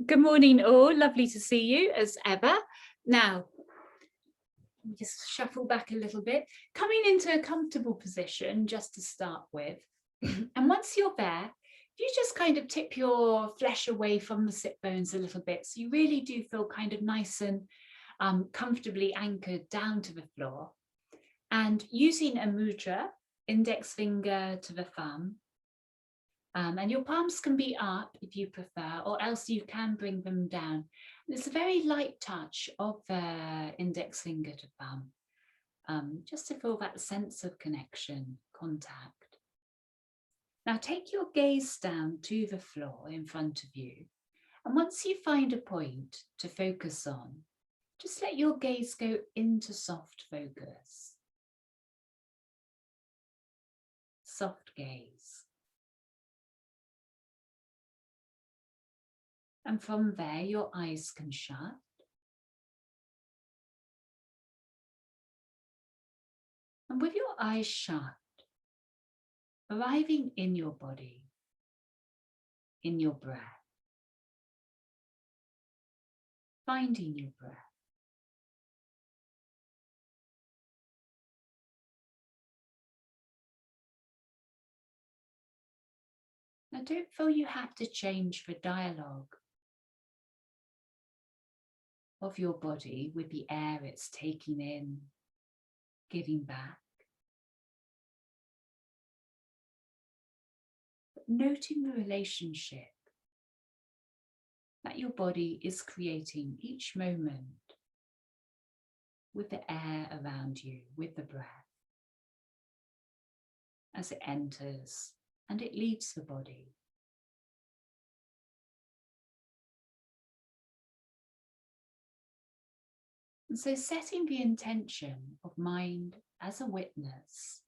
Good morning, all. Lovely to see you as ever. Now, let me just shuffle back a little bit. Coming into a comfortable position just to start with. And once you're there, you just kind of tip your flesh away from the sit bones a little bit. So you really do feel kind of nice and comfortably anchored down to the floor. And using a mudra, index finger to the thumb, and your palms can be up if you prefer, or else you can bring them down. It's a very light touch of the index finger to thumb, just to feel that sense of connection, contact. Now take your gaze down to the floor in front of you. And once you find a point to focus on, just let your gaze go into soft focus. Soft gaze. And from there, your eyes can shut. And with your eyes shut, arriving in your body, in your breath, finding your breath. Now don't feel you have to change the dialogue of your body with the air it's taking in, giving back. But noting the relationship that your body is creating each moment with the air around you, with the breath, as it enters and it leaves the body. And so setting the intention of mind as a witness.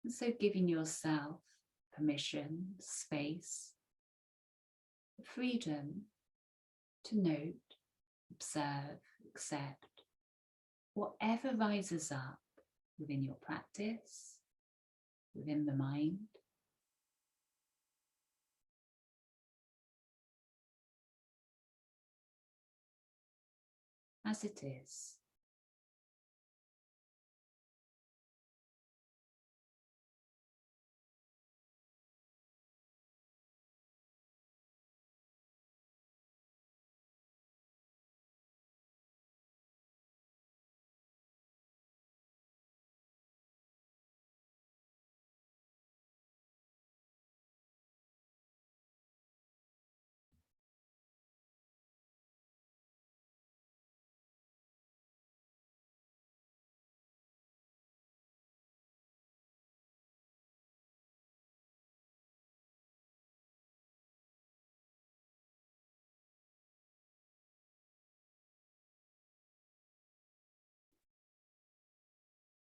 And so giving yourself permission, space, freedom to note, observe, accept whatever rises up within your practice, within the mind. As it is.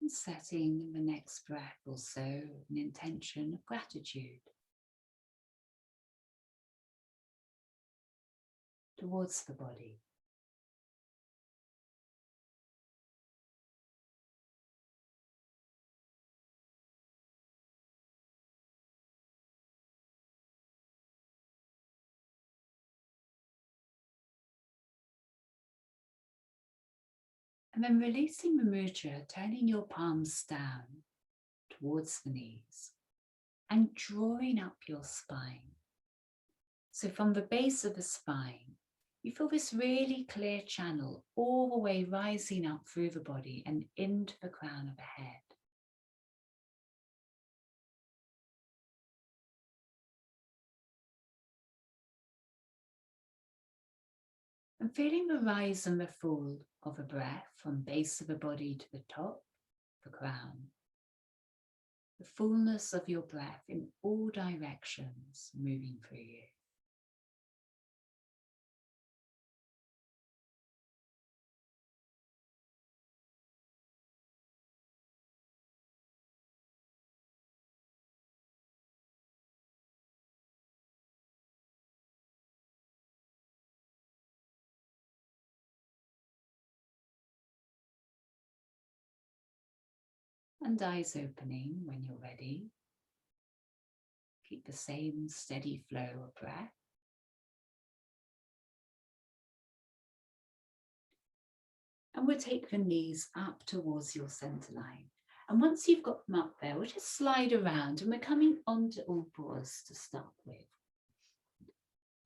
And setting in the next breath also an intention of gratitude towards the body. And then releasing the mudra, turning your palms down towards the knees and drawing up your spine. So from the base of the spine, you feel this really clear channel all the way rising up through the body and into the crown of the head. And feeling the rise and the fall of a breath from base of the body to the top, the crown. The fullness of your breath in all directions moving through you. And eyes opening when you're ready. Keep the same steady flow of breath. And we'll take the knees up towards your center line. And once you've got them up there, we'll just slide around and we're coming onto all fours to start with.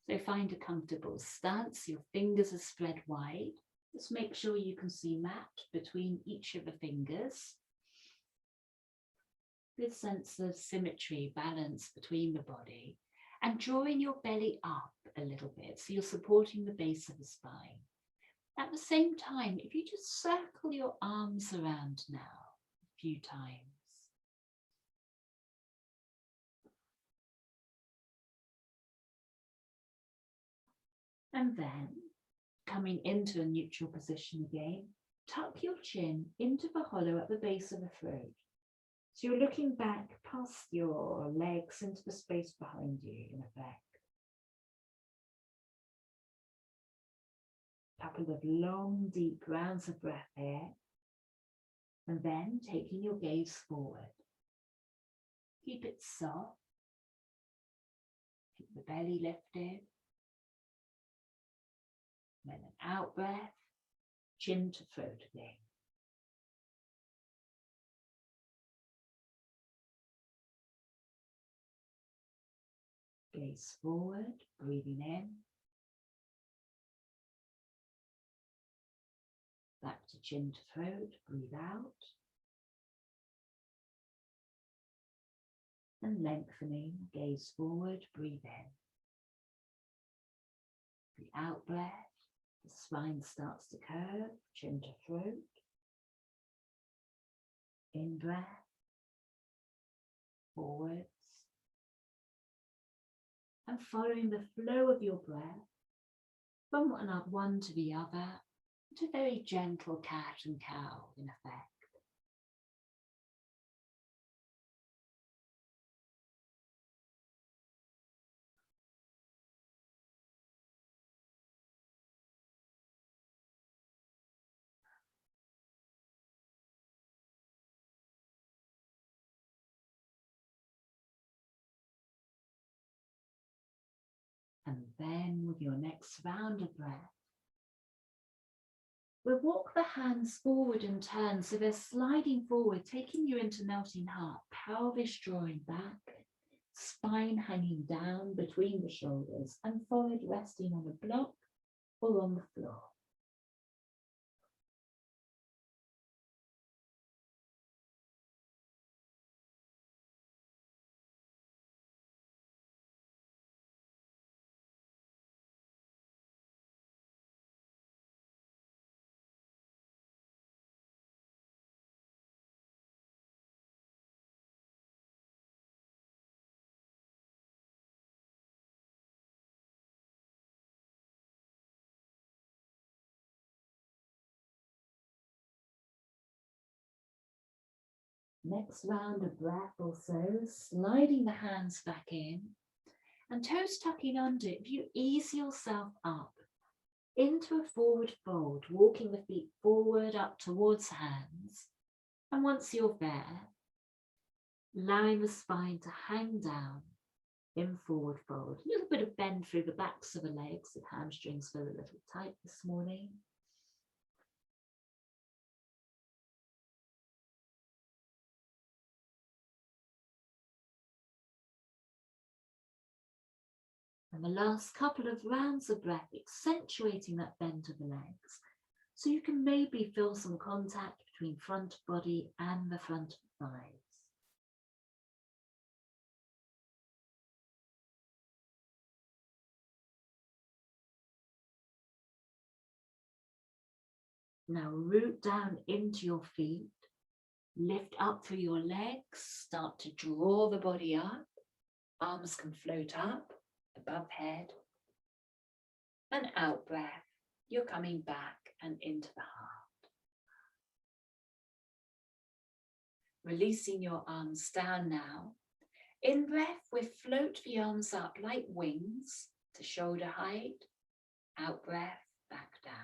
So find a comfortable stance. Your fingers are spread wide. Just make sure you can see mat between each of the fingers. Good sense of symmetry, balance between the body, and drawing your belly up a little bit so you're supporting the base of the spine. At the same time, if you just circle your arms around now a few times. And then, coming into a neutral position again, tuck your chin into the hollow at the base of the throat. So you're looking back past your legs into the space behind you, in effect. Couple of long, deep rounds of breath here. And then taking your gaze forward. Keep it soft. Keep the belly lifted. Then an out breath, chin to throat again. Gaze forward, breathing in. Back to chin to throat, breathe out. And lengthening, gaze forward, breathe in. The out breath, the spine starts to curve, chin to throat. In breath, forwards. And following the flow of your breath from one to the other, to very gentle cat and cow in effect. And then with your next round of breath, we'll walk the hands forward and turn so they're sliding forward, taking you into melting heart, pelvis drawing back, spine hanging down between the shoulders and forehead resting on a block or on the floor. Next round of breath also, sliding the hands back in and toes tucking under. If you ease yourself up into a forward fold, walking the feet forward up towards hands. And once you're there, allowing the spine to hang down in forward fold. A little bit of bend through the backs of the legs, the hamstrings feel a little tight this morning. And the last couple of rounds of breath, accentuating that bend of the legs. So you can maybe feel some contact between front body and the front of the thighs. Now root down into your feet, lift up through your legs, start to draw the body up. Arms can float up above head. And out breath, you're coming back and into the heart. Releasing your arms down now. In breath, we float the arms up like wings to shoulder height. Out breath, back down.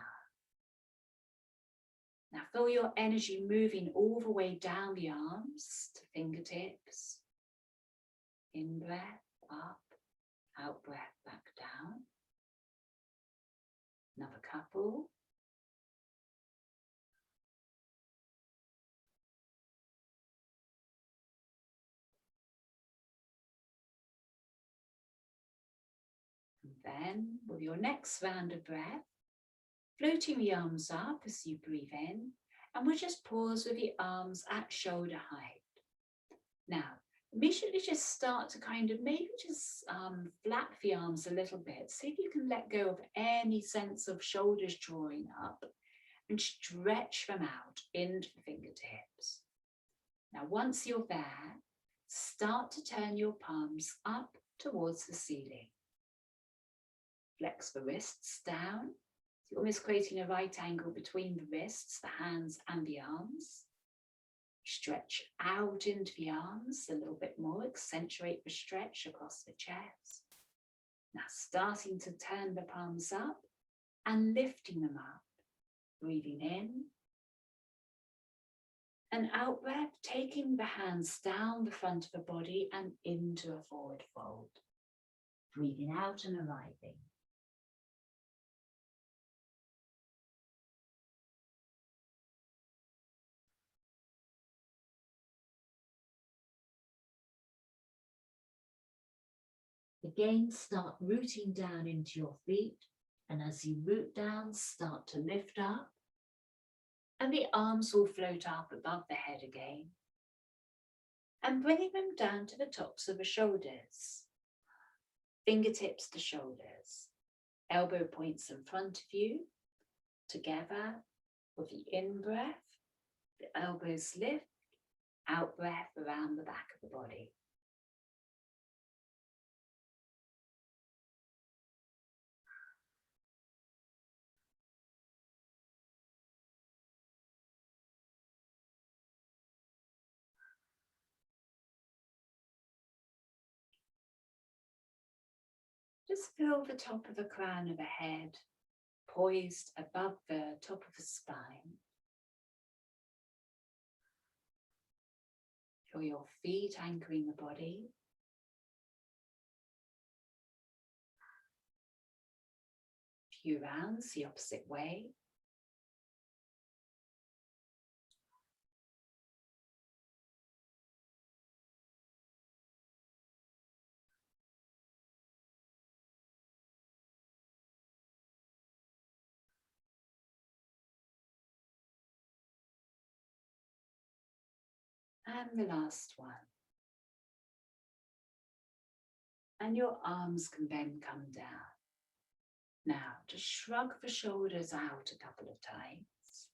Now Feel your energy moving all the way down the arms to fingertips. In breath, up, out breath, back down. Another couple. And then with your next round of breath, floating the arms up as you breathe in, and we'll just pause with the arms at shoulder height. Now, immediately just start to kind of maybe just flap the arms a little bit. See if you can let go of any sense of shoulders drawing up and stretch them out into the fingertips. Now, once you're there, start to turn your palms up towards the ceiling. Flex the wrists down, so almost creating a right angle between the wrists, the hands and the arms. Stretch out into the arms a little bit more, accentuate the stretch across the chest. Now starting to turn the palms up and lifting them up, breathing in. And out breath, taking the hands down the front of the body and into a forward fold. Breathing out and arriving. Again, start rooting down into your feet, and as you root down, start to lift up, and the arms will float up above the head again, and bringing them down to the tops of the shoulders, fingertips to shoulders, elbow points in front of you, together with the in-breath, the elbows lift, out-breath around the back of the body. Just feel the top of the crown of the head poised above the top of the spine. Feel your feet anchoring the body. Few rounds the opposite way. And the last one. And your arms can then come down. Now, just shrug the shoulders out a couple of times.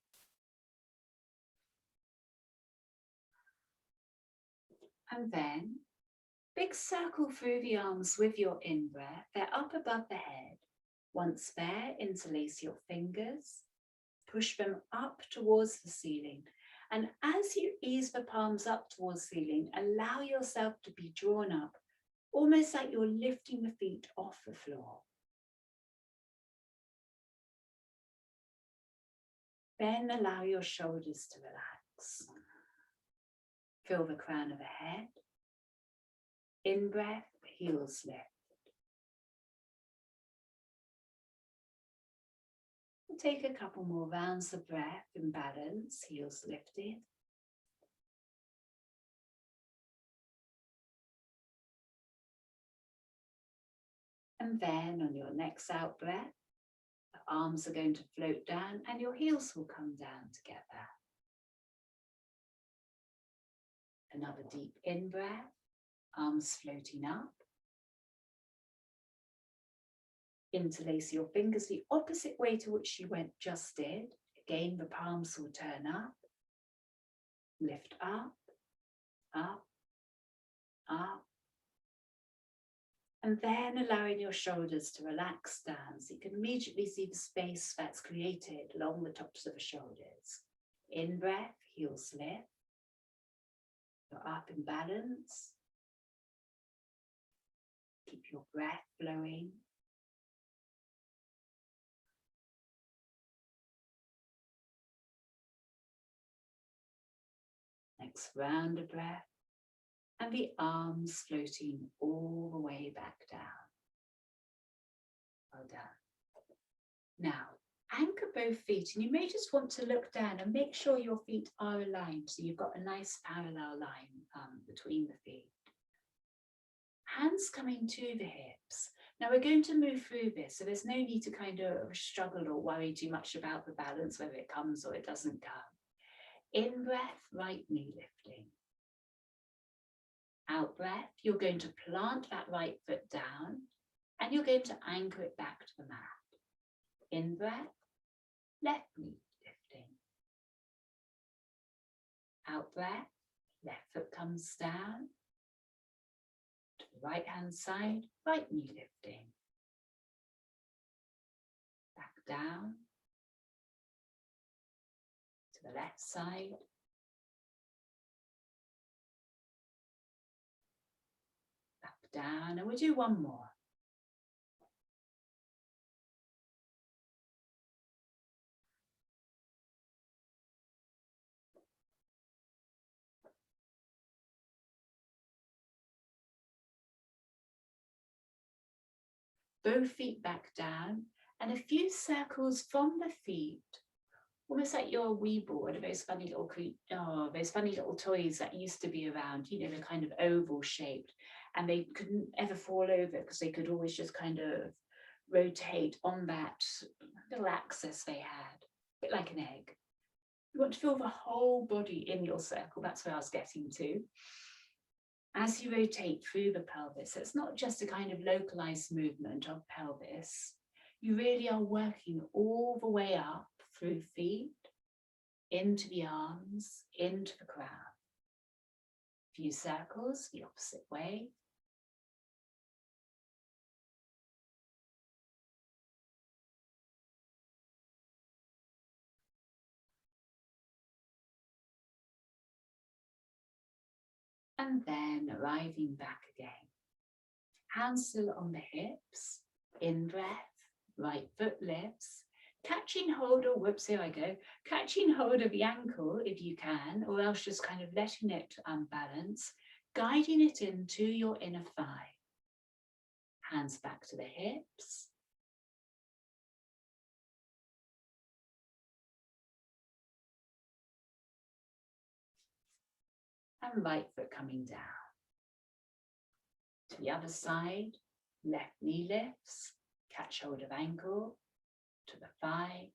And then, big circle through the arms with your in-breath. They're up above the head. Once there, interlace your fingers. Push them up towards the ceiling. And as you ease the palms up towards the ceiling, allow yourself to be drawn up, almost like you're lifting the feet off the floor. Then allow your shoulders to relax. Feel the crown of the head. In breath, heels lift. We'll take a couple more rounds of breath in balance, heels lifted. And then on your next out breath, the arms are going to float down and your heels will come down together. Another deep in breath, arms floating up. Interlace your fingers the opposite way to which you just did. Again, the palms will turn up. Lift up, up, up. And then allowing your shoulders to relax down so you can immediately see the space that's created along the tops of the shoulders. In breath, heels lift. You're up in balance. Keep your breath flowing. next round of breath, and the arms floating all the way back down. Well done. Now, anchor both feet, and you may just want to look down and make sure your feet are aligned, so you've got a nice parallel line between the feet. Hands coming to the hips. Now we're going to move through this, so there's no need to kind of struggle or worry too much about the balance, whether it comes or it doesn't come. In breath, right knee lifting. Out breath, you're going to plant that right foot down and you're going to anchor it back to the mat. In breath, left knee lifting. Out breath, left foot comes down. To the right hand side, right knee lifting. Back down. To the left side. Back down, and we'll do one more. Both feet back down, and a few circles from the feet, almost like your wee board, those funny little toys that used to be around, you know, they're kind of oval shaped, and they couldn't ever fall over because they could always just kind of rotate on that little axis they had, a bit like an egg. You want to feel the whole body in your circle. That's where I was getting to. As you rotate through the pelvis, it's not just a kind of localized movement of pelvis. You really are working all the way up through feet, into the arms, into the crown. A few circles the opposite way. And then arriving back again. Hands still on the hips, in breath, right foot lifts, catching hold, or whoops, here I go, catching hold of the ankle if you can, or else just kind of letting it balance, guiding it into your inner thigh. Hands back to the hips. And right foot coming down. To the other side, left knee lifts, catch hold of ankle, to the thigh,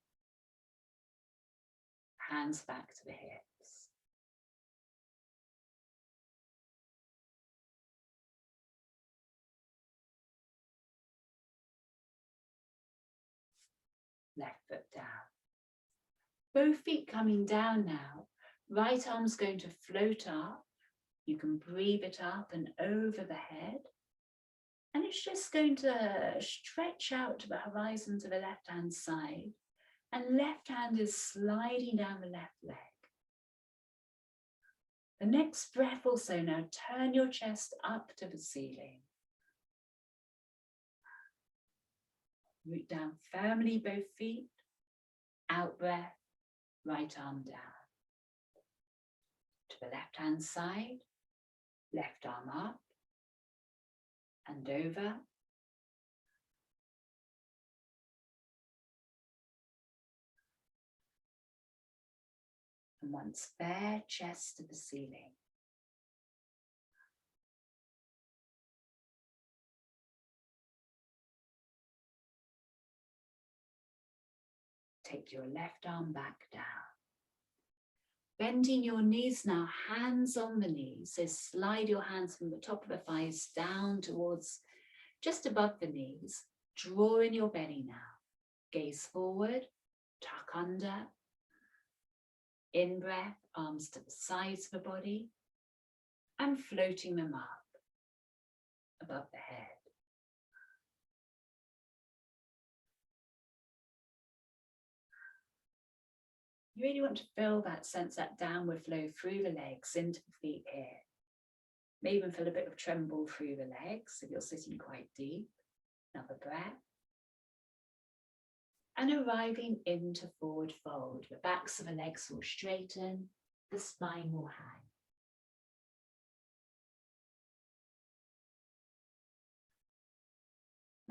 hands back to the hips. Left foot down. Both feet coming down now. Right arm's going to float up. You can breathe it up and over the head. And it's just going to stretch out to the horizon to the left-hand side. And left hand is sliding down the left leg. The next breath also, now turn your chest up to the ceiling. Root down firmly both feet. Out breath, right arm down. To the left-hand side, left arm up and over. And once there, chest to the ceiling. Take your left arm back down. Bending your knees now, hands on the knees. So slide your hands from the top of the thighs down towards just above the knees. Draw in your belly now. Gaze forward, tuck under. In breath, arms to the sides of the body and floating them up above the head. You really want to feel that sense, that downward flow through the legs into the feet here. Maybe even feel a bit of tremble through the legs if you're sitting quite deep. Another breath. And arriving into forward fold. The backs of the legs will straighten, the spine will hang.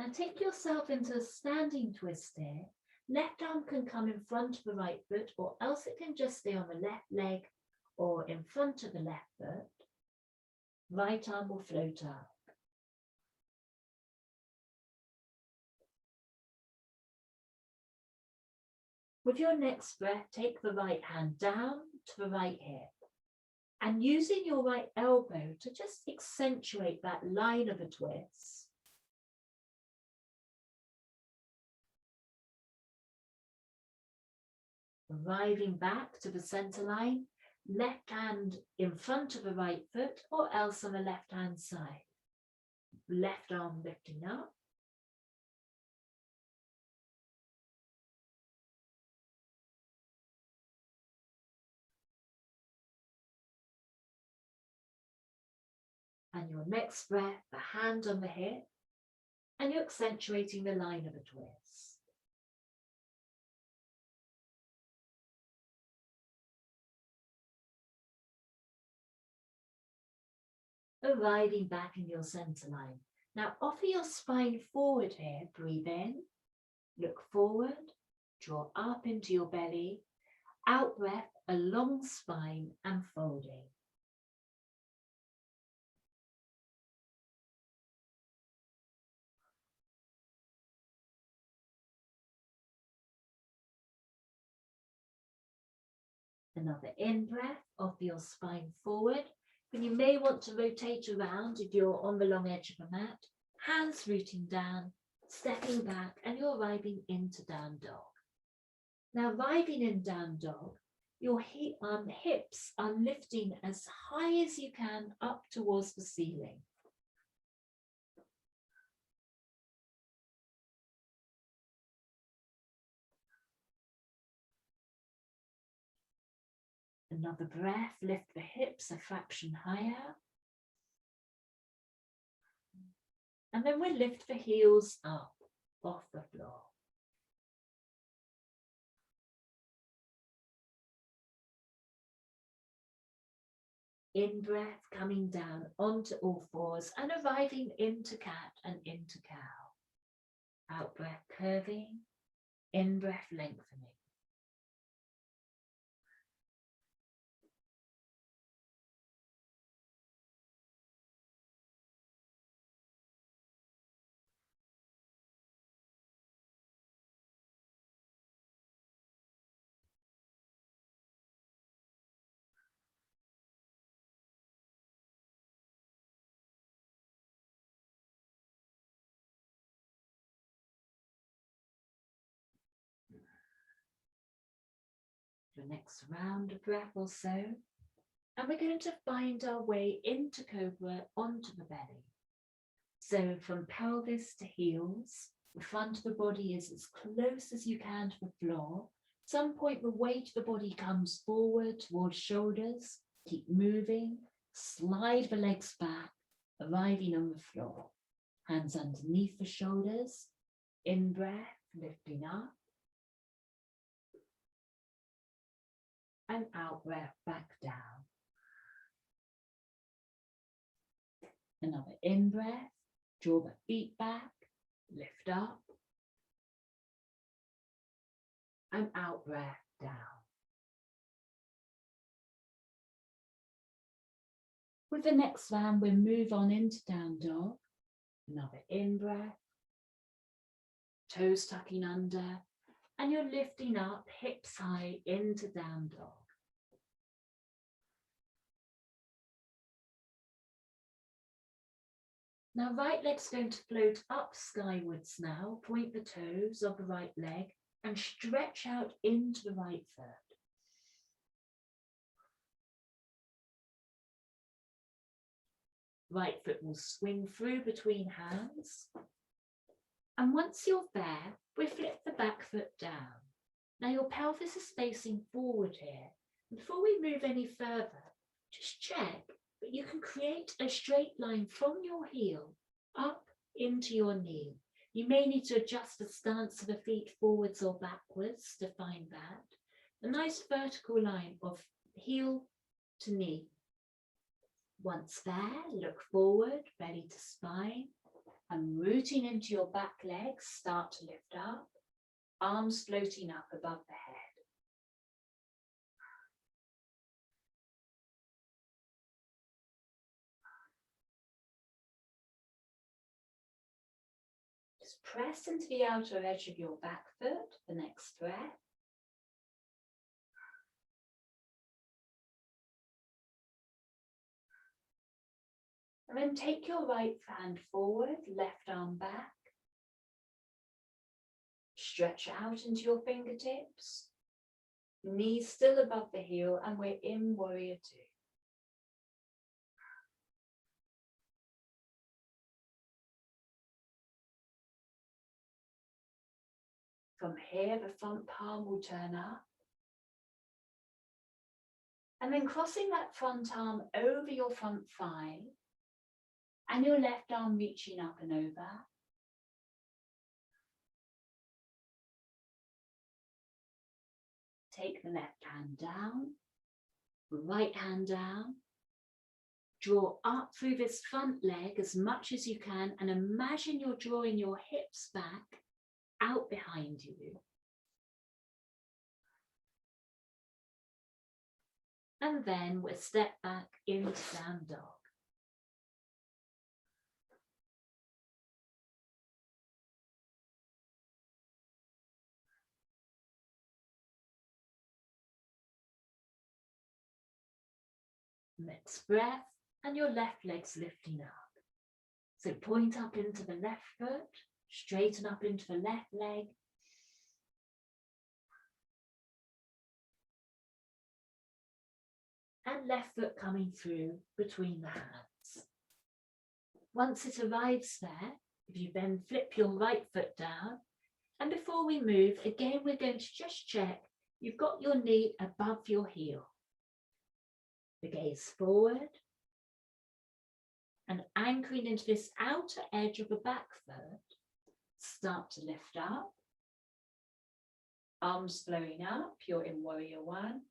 Now take yourself into a standing twist here. Left arm can come in front of the right foot, or else it can just stay on the left leg or in front of the left foot. Right arm will float up. With your next breath, take the right hand down to the right hip and using your right elbow to just accentuate that line of a twist. Arriving back to the center line, left hand in front of the right foot or else on the left hand side. Left arm lifting up. And your next breath, the hand on the hip, and you're accentuating the line of a twist. Arriving back in your center line. Now offer your spine forward here, breathe in, look forward, draw up into your belly, out breath, a long spine and folding. Another in breath, offer your spine forward. And you may want to rotate around if you're on the long edge of the mat, hands rooting down, stepping back, and you're arriving into down dog. Now arriving in down dog, your hips are lifting as high as you can up towards the ceiling. Another breath, lift the hips a fraction higher. And then we'll lift the heels up off the floor. In breath, coming down onto all fours and arriving into cat and into cow. Out breath, curving. In breath, lengthening. The next round of breath or so, and we're going to find our way into cobra onto the belly. So from pelvis to heels, the front of the body is as close as you can to the floor. At some point the weight of the body comes forward towards shoulders. Keep moving, slide the legs back, arriving on the floor. Hands underneath the shoulders, in breath, lifting up. And out breath, back down. Another in breath, draw the feet back, lift up. And out breath, down. With the next round, we'll move on into down dog. Another in breath, toes tucking under, and you're lifting up, hips high into down dog. Now right leg's going to float up skywards now, point the toes of the right leg and stretch out into the right foot. Right foot will swing through between hands. And once you're there, we flip the back foot down. Now your pelvis is facing forward here. Before we move any further, just check that you can create a straight line from your heel up into your knee. You may need to adjust the stance of the feet forwards or backwards to find that. A nice vertical line of heel to knee. Once there, look forward, belly to spine, And rooting into your back legs, start to lift up, arms floating up above the head. Just press into the outer edge of your back foot, the next breath. And then take your right hand forward, left arm back. Stretch out into your fingertips. Knees still above the heel, and we're in warrior two. From here, the front palm will turn up. And then crossing that front arm over your front thigh, and your left arm reaching up and over. Take the left hand down, right hand down. Draw up through this front leg as much as you can, and imagine you're drawing your hips back out behind you. And then we'll step back into down dog. Next breath, and your left leg's lifting up. So point up into the left foot, straighten up into the left leg. And left foot coming through between the hands. Once it arrives there, if you then flip your right foot down, and before we move, again, we're going to just check you've got your knee above your heel. The gaze forward, and anchoring into this outer edge of the back foot, start to lift up. Arms flowing up, you're in warrior one.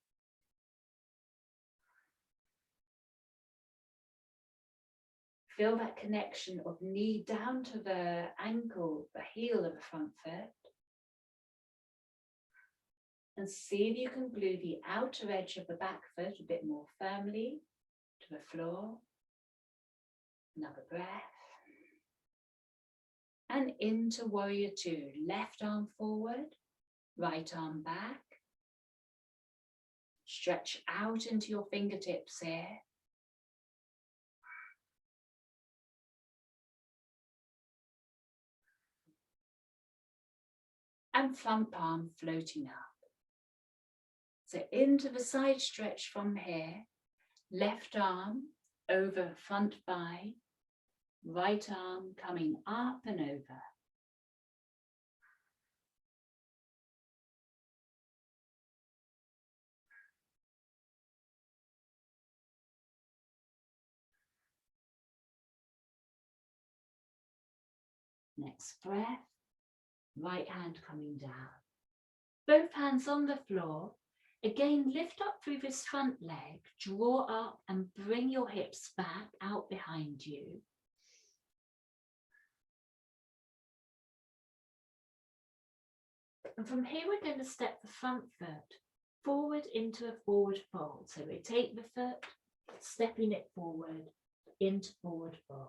Feel that connection of knee down to the ankle, the heel of the front foot. And see if you can glue the outer edge of the back foot a bit more firmly to the floor. Another breath. And into warrior two. Left arm forward, right arm back. Stretch out into your fingertips here. And front palm floating up. So into the side stretch from here, left arm over front thigh, right arm coming up and over. Next breath, right hand coming down. Both hands on the floor. Again, lift up through this front leg, draw up and bring your hips back out behind you. And from here, we're going to step the front foot forward into a forward fold. So we take the foot, stepping it forward into forward fold.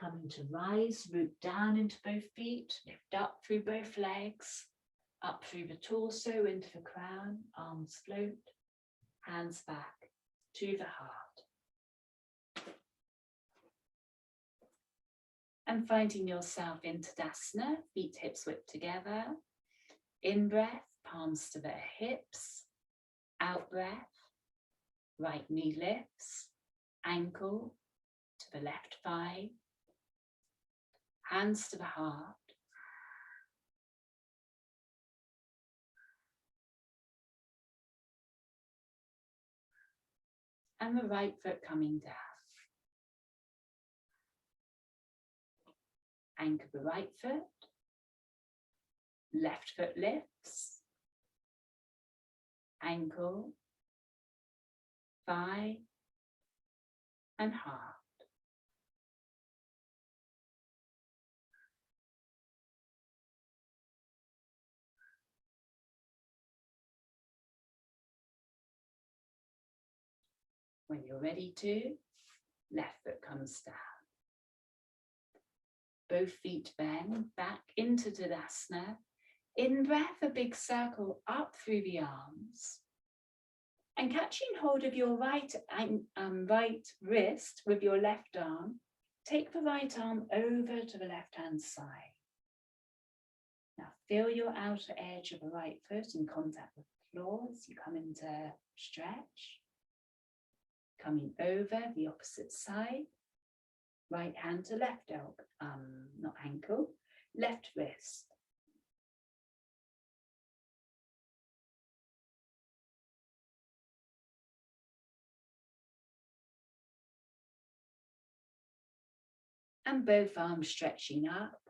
Coming to rise, root down into both feet, lift up through both legs, up through the torso into the crown, arms float, hands back to the heart. And finding yourself in Tadasana, feet hips width together. In breath, palms to the hips. Out breath, right knee lifts, ankle to the left thigh. Hands to the heart. And the right foot coming down. Anchor the right foot. Left foot lifts. Ankle, thigh, and heart. When you're ready to, left foot comes down. Both feet bend back into Tadasana. In breath, a big circle up through the arms. And catching hold of your right wrist with your left arm, take the right arm over to the left-hand side. Now feel your outer edge of the right foot in contact with the floor as you come into stretch. Coming over the opposite side, right hand to left not ankle, left wrist. And both arms stretching up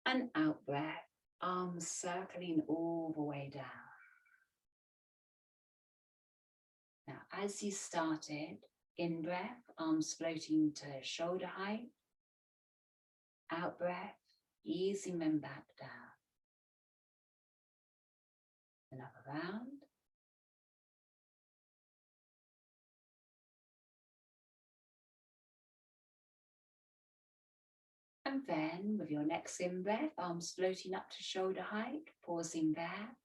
and out breath, arms circling all the way down. Now, as you started, in breath, arms floating to shoulder height. Out breath, easing them back down. Another round. And then with your next in breath, arms floating up to shoulder height, pausing there.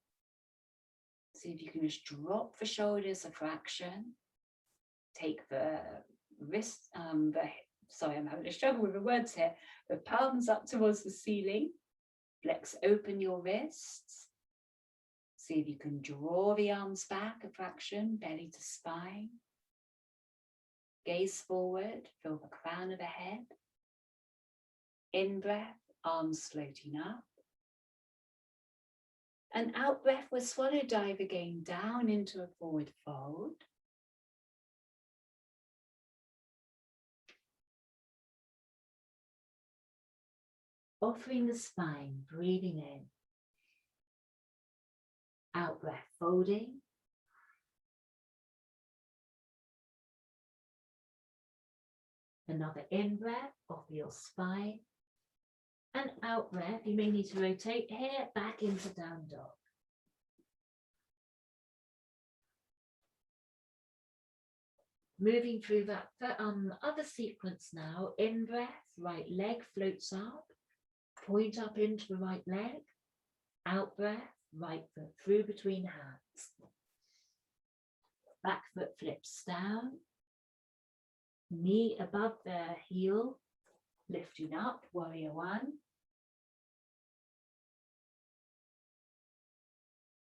See if you can just drop the shoulders a fraction. Take the wrist, sorry, I'm having a struggle with the words here. The palms up towards the ceiling. Flex open your wrists. See if you can draw the arms back a fraction, belly to spine. Gaze forward, feel the crown of the head. In breath, arms floating up. And out breath, we'll swallow dive again down into a forward fold. Offering the spine, breathing in. Out breath, folding. Another in breath, offer your spine. And out breath, you may need to rotate here, back into down dog. Moving through that other sequence now, in breath, right leg floats up, point up into the right leg. Out breath, right foot through between hands. Back foot flips down. Knee above the heel, lifting up, warrior one.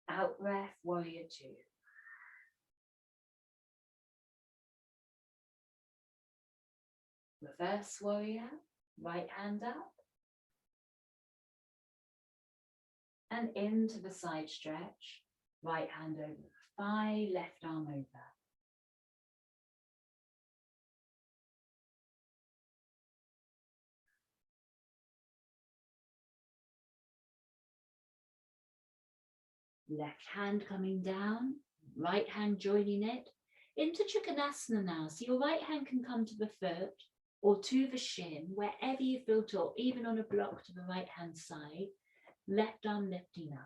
Out breath, warrior two. Reverse warrior, right hand up. And into the side stretch, right hand over the thigh, left arm over. Left hand coming down, right hand joining it. Into Trikonasana now. So your right hand can come to the foot or to the shin, wherever you feel to, or even on a block to the right hand side. Left arm lifting up.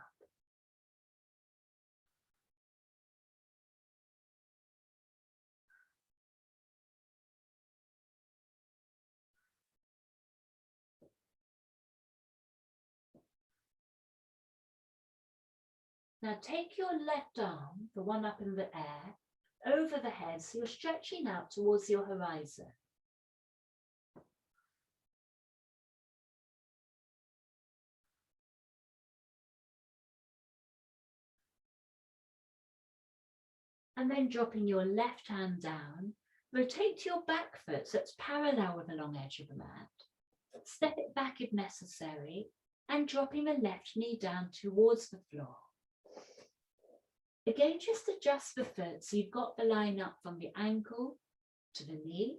Now take your left arm, the one up in the air, over the head, so you're stretching out towards your horizon. And then dropping your left hand down, rotate your back foot so it's parallel with the long edge of the mat. Step it back if necessary, and dropping the left knee down towards the floor. Again, just adjust the foot so you've got the line up from the ankle to the knee.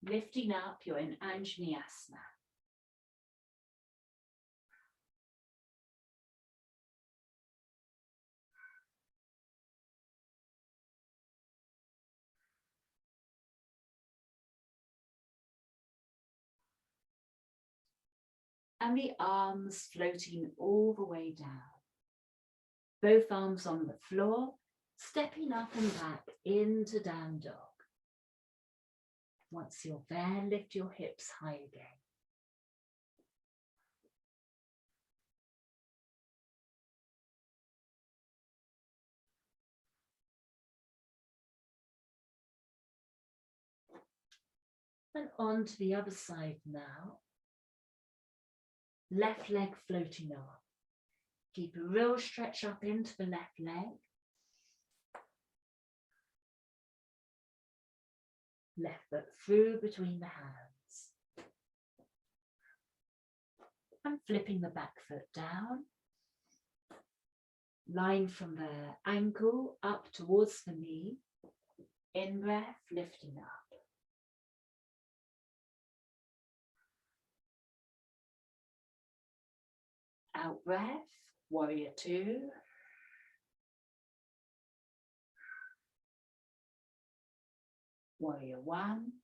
Lifting up, you're in Anjaneyasana. and the arms floating all the way down. Both arms on the floor, stepping up and back into down dog. Once you're there, lift your hips high again. And on to the other side now. Left leg floating up. Keep a real stretch up into the left leg. Left foot through between the hands. And flipping the back foot down. Line from the ankle up towards the knee. In breath, lifting up. Out breath, warrior two. Warrior one.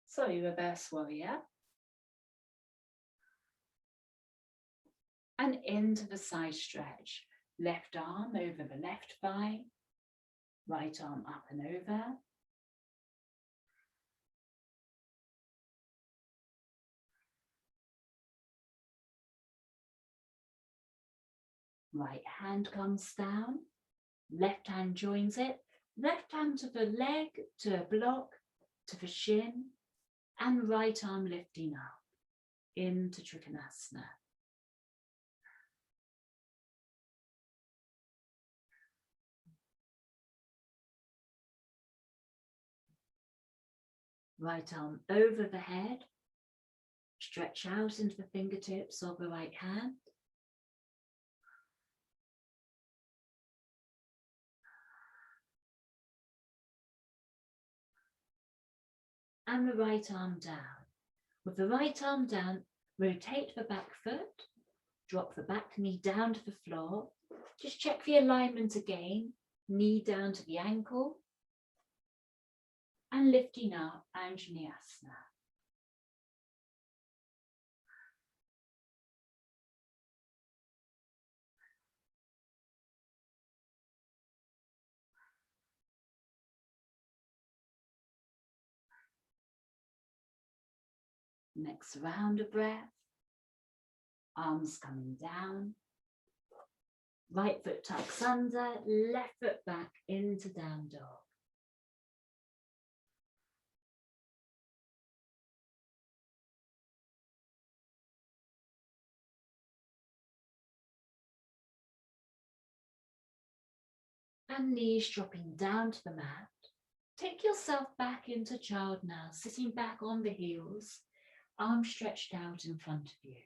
Sorry, reverse warrior. And into the side stretch. Left arm over the left thigh. Right arm up and over. Right hand comes down, left hand joins it, left hand to the leg, to a block, to the shin, and right arm lifting up into Trikonasana. Right arm over the head, stretch out into the fingertips of the right hand. And the right arm down. With the right arm down, rotate the back foot, drop the back knee down to the floor. Just check the alignment again, knee down to the ankle. And lifting up, Anjaneyasana. Next round of breath. Arms coming down. Right foot tucks under, left foot back into down dog. And knees dropping down to the mat. Take yourself back into child now, sitting back on the heels, arms stretched out in front of you.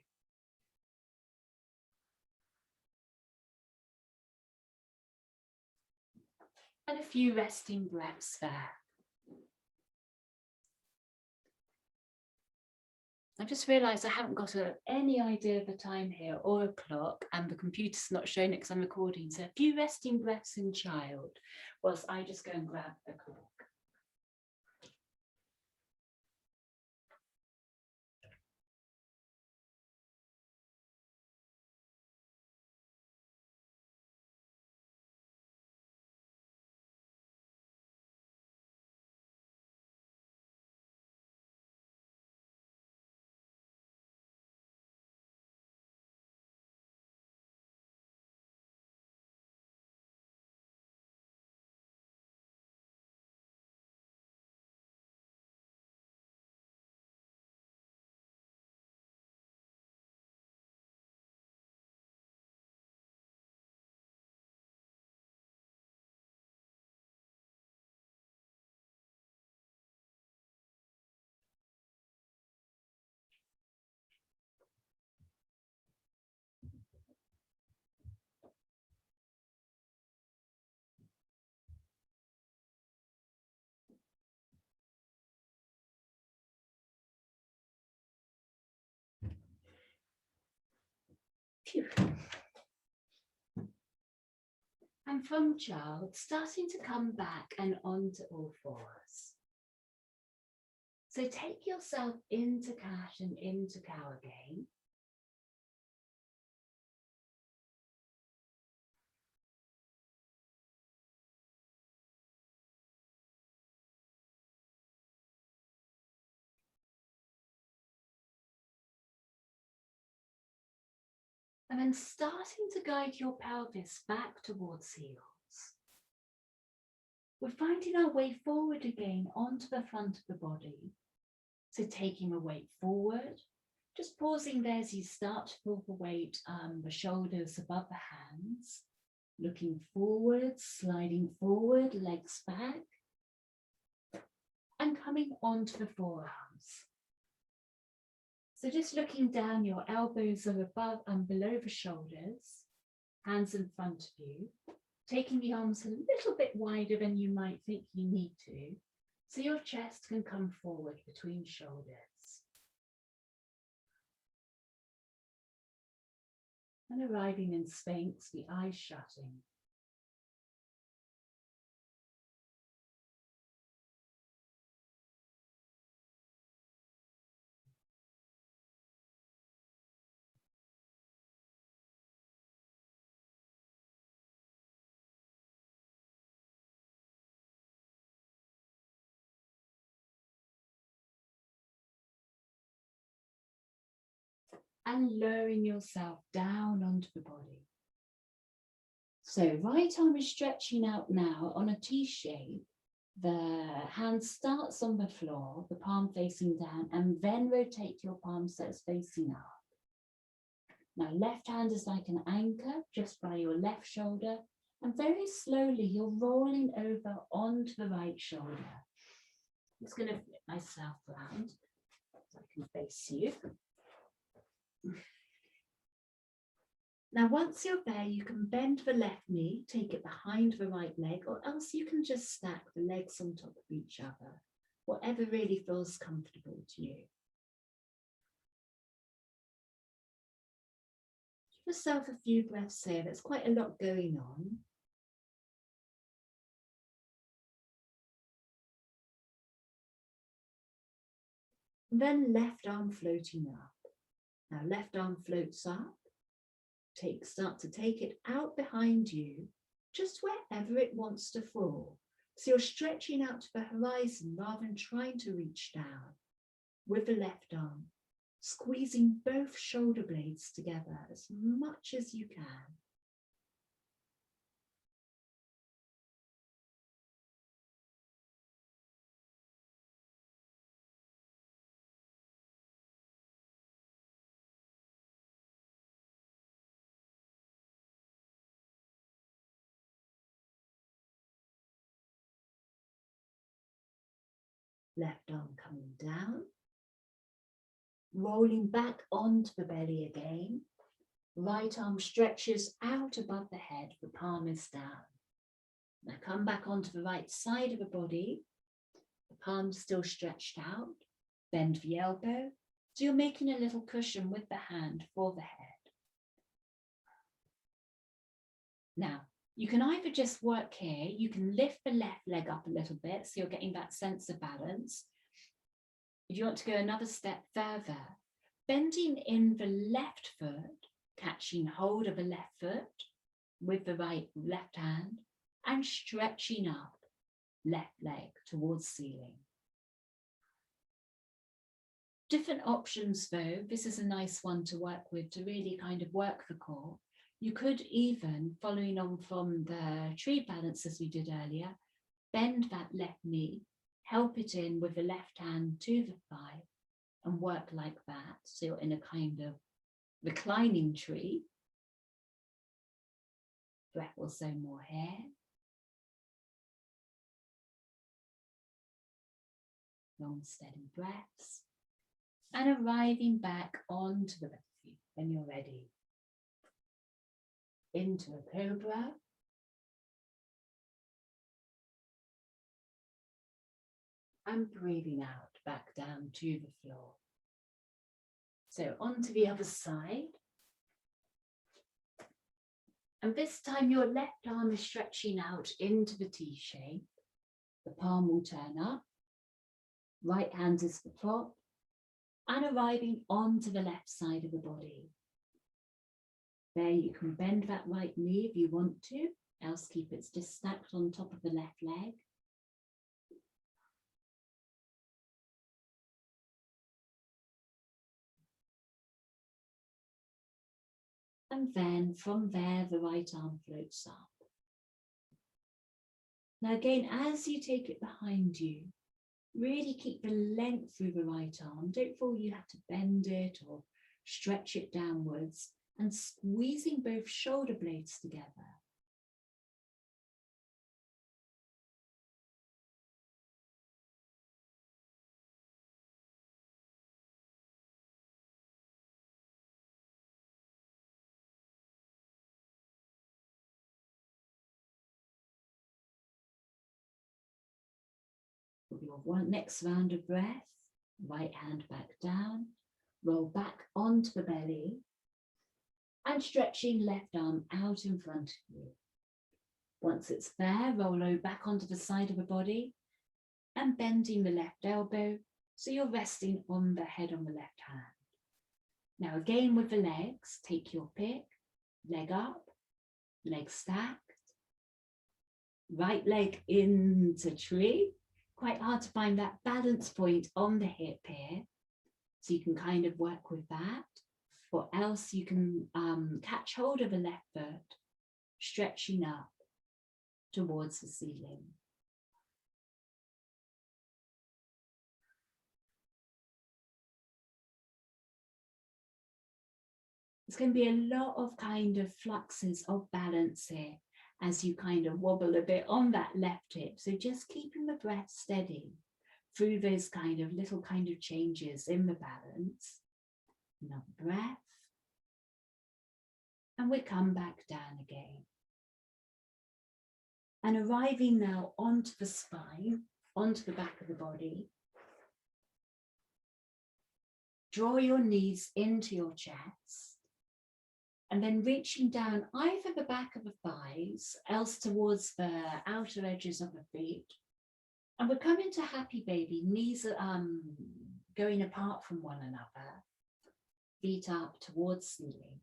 And a few resting breaths there. I just realised I haven't got any idea of the time here or a clock, and the computer's not showing it because I'm recording. So a few resting breaths in child whilst I just go and grab the clock. Phew. And from child, starting to come back and onto all fours. So take yourself into cat and into cow again. And then starting to guide your pelvis back towards heels. We're finding our way forward again onto the front of the body. So taking the weight forward, just pausing there as you start to pull the weight, the shoulders above the hands, looking forward, sliding forward, legs back, and coming onto the forearms. So just looking down, your elbows are above and below the shoulders, hands in front of you, taking the arms a little bit wider than you might think you need to, so your chest can come forward between shoulders. And arriving in Sphinx, the eyes shutting. And lowering yourself down onto the body. So right arm is stretching out now on a T shape. The hand starts on the floor, the palm facing down, and then rotate your palm so it's facing up. Now left hand is like an anchor just by your left shoulder, and very slowly you're rolling over onto the right shoulder. I'm just going to flip myself around so I can face you. Now, once you're there, you can bend the left knee, take it behind the right leg, or else you can just stack the legs on top of each other, whatever really feels comfortable to you. Give yourself a few breaths here. There's quite a lot going on. Then left arm floating up. Now, left arm floats up. Start to take it out behind you, just wherever it wants to fall. So you're stretching out to the horizon rather than trying to reach down with the left arm, squeezing both shoulder blades together as much as you can. Left arm coming down, rolling back onto the belly again. Right arm stretches out above the head, the palm is down. Now come back onto the right side of the body, the palm still stretched out, bend the elbow, so you're making a little cushion with the hand for the head. Now, you can either just work here, you can lift the left leg up a little bit, so you're getting that sense of balance. If you want to go another step further, bending in the left foot, catching hold of the left foot with the left hand, and stretching up left leg towards ceiling. Different options though, this is a nice one to work with to really kind of work the core. You could even, following on from the tree balance as we did earlier, bend that left knee, help it in with the left hand to the thigh and work like that. So you're in a kind of reclining tree. Breath will sow more hair. Long steady breaths. And arriving back onto the belly when you're ready. Into a cobra. And breathing out back down to the floor. So onto the other side. And this time your left arm is stretching out into the T shape. The palm will turn up. Right hand is the prop. And arriving onto the left side of the body. There you can bend that right knee if you want to, else keep it just stacked on top of the left leg. And then from there, the right arm floats up. Now again, as you take it behind you, really keep the length through the right arm. Don't feel you have to bend it or stretch it downwards, and squeezing both shoulder blades together. With your next round of breath, right hand back down, roll back onto the belly, and stretching left arm out in front of you. Once it's there, roll over back onto the side of the body and bending the left elbow so you're resting on the head on the left hand. Now again with the legs, take your pick, leg up, leg stacked, right leg into tree. Quite hard to find that balance point on the hip here. So you can kind of work with that, or else you can catch hold of the left foot, stretching up towards the ceiling. There's going to be a lot of kind of fluxes of balance here as you kind of wobble a bit on that left hip. So just keeping the breath steady through those kind of little kind of changes in the balance. Another breath. And we come back down again. And arriving now onto the spine, onto the back of the body. Draw your knees into your chest. And then reaching down either the back of the thighs, else towards the outer edges of the feet. And we're coming to happy baby, knees are going apart from one another, feet up towards ceiling.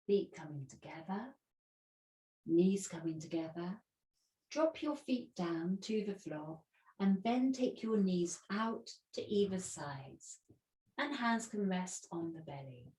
Feet coming together, knees coming together. Drop your feet down to the floor and then take your knees out to either sides and hands can rest on the belly.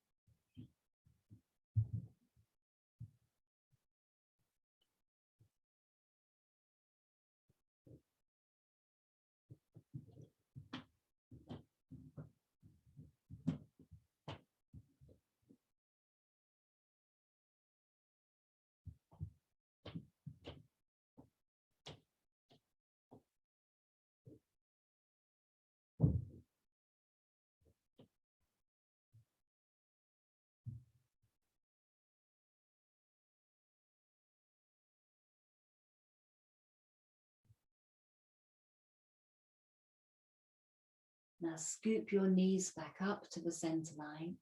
Now scoop your knees back up to the center line.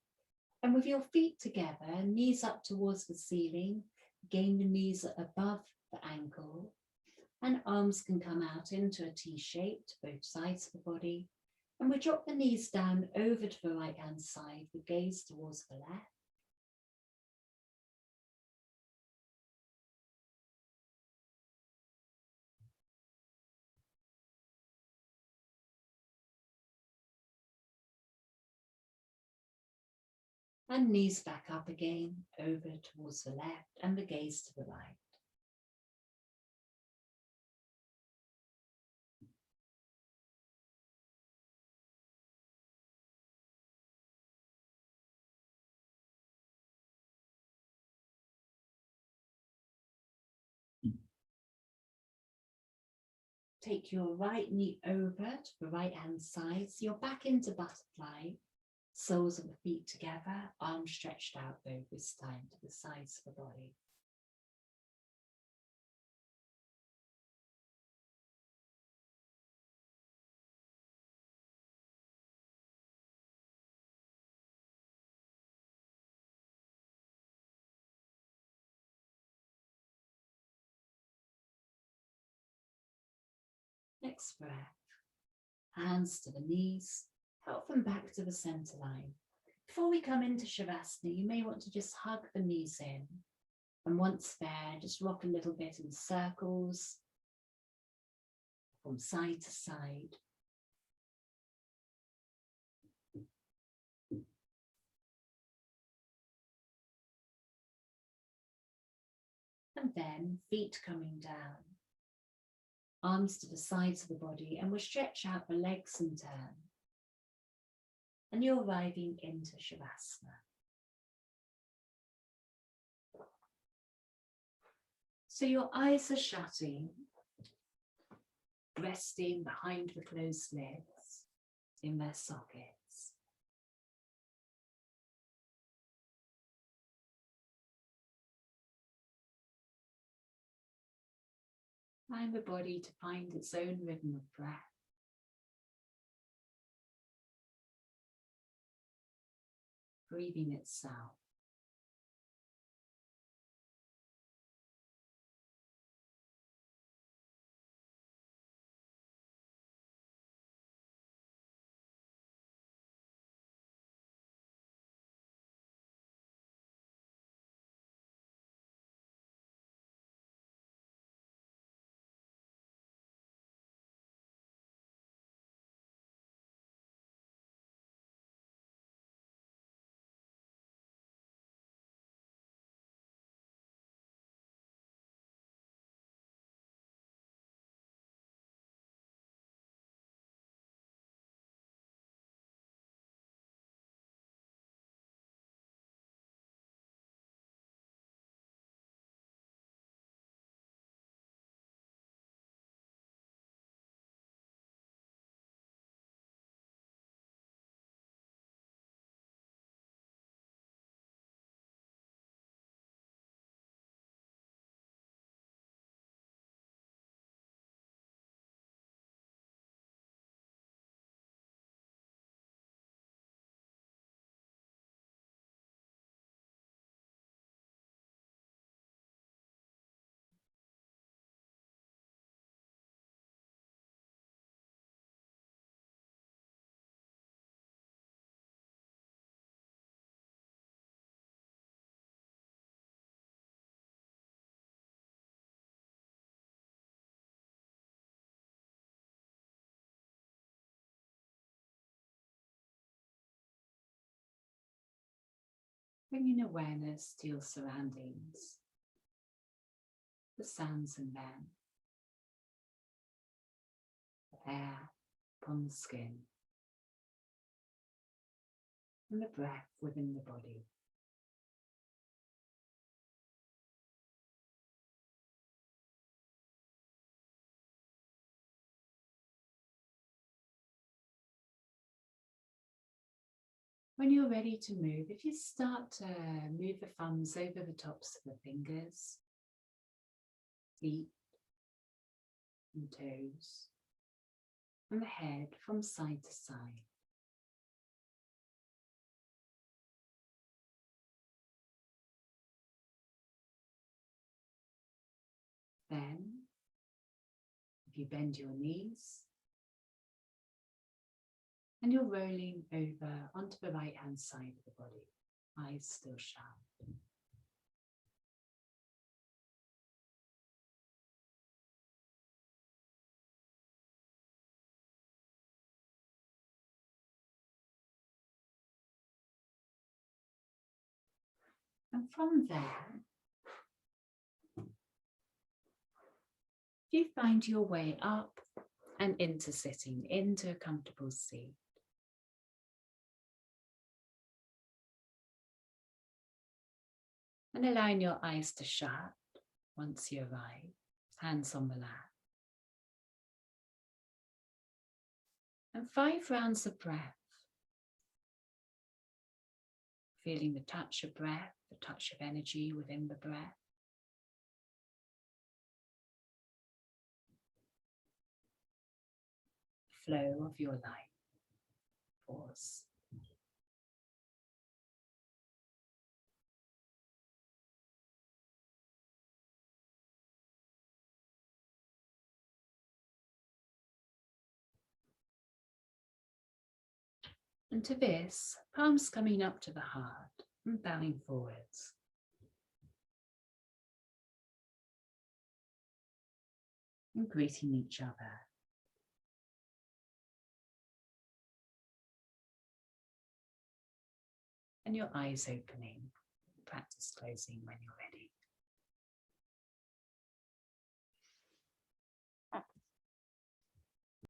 And with your feet together, knees up towards the ceiling, gain the knees above the ankle. And arms can come out into a T shape to both sides of the body. And we drop the knees down over to the right hand side, the gaze towards the left. And knees back up again, over towards the left and the gaze to the right. Take your right knee over to the right hand side, so you're back into butterfly. Soles of the feet together, arms stretched out though this time to the sides of the body. Next breath, hands to the knees, Often back to the center line. Before we come into Shavasana, you may want to just hug the knees in. And once there, just rock a little bit in circles from side to side. And then feet coming down. Arms to the sides of the body, and we'll stretch out the legs and turn. And you're arriving into Shavasana. So your eyes are shutting, resting behind the closed lids in their sockets. Allow the body to find its own rhythm of breath. Breathing itself. Bringing awareness to your surroundings, the sounds in them, the air upon the skin, and the breath within the body. When you're ready to move, if you start to move the thumbs over the tops of the fingers, feet and toes, and the head from side to side. Then, if you bend your knees, and you're rolling over onto the right-hand side of the body, eyes still shut. And from there, you find your way up and into sitting, into a comfortable seat. And allowing your eyes to shut once you arrive, hands on the lap. And 5 rounds of breath. Feeling the touch of breath, the touch of energy within the breath. Flow of your life. Pause. And to this, palms coming up to the heart and bowing forwards. And greeting each other. And your eyes opening, practice closing when you're ready.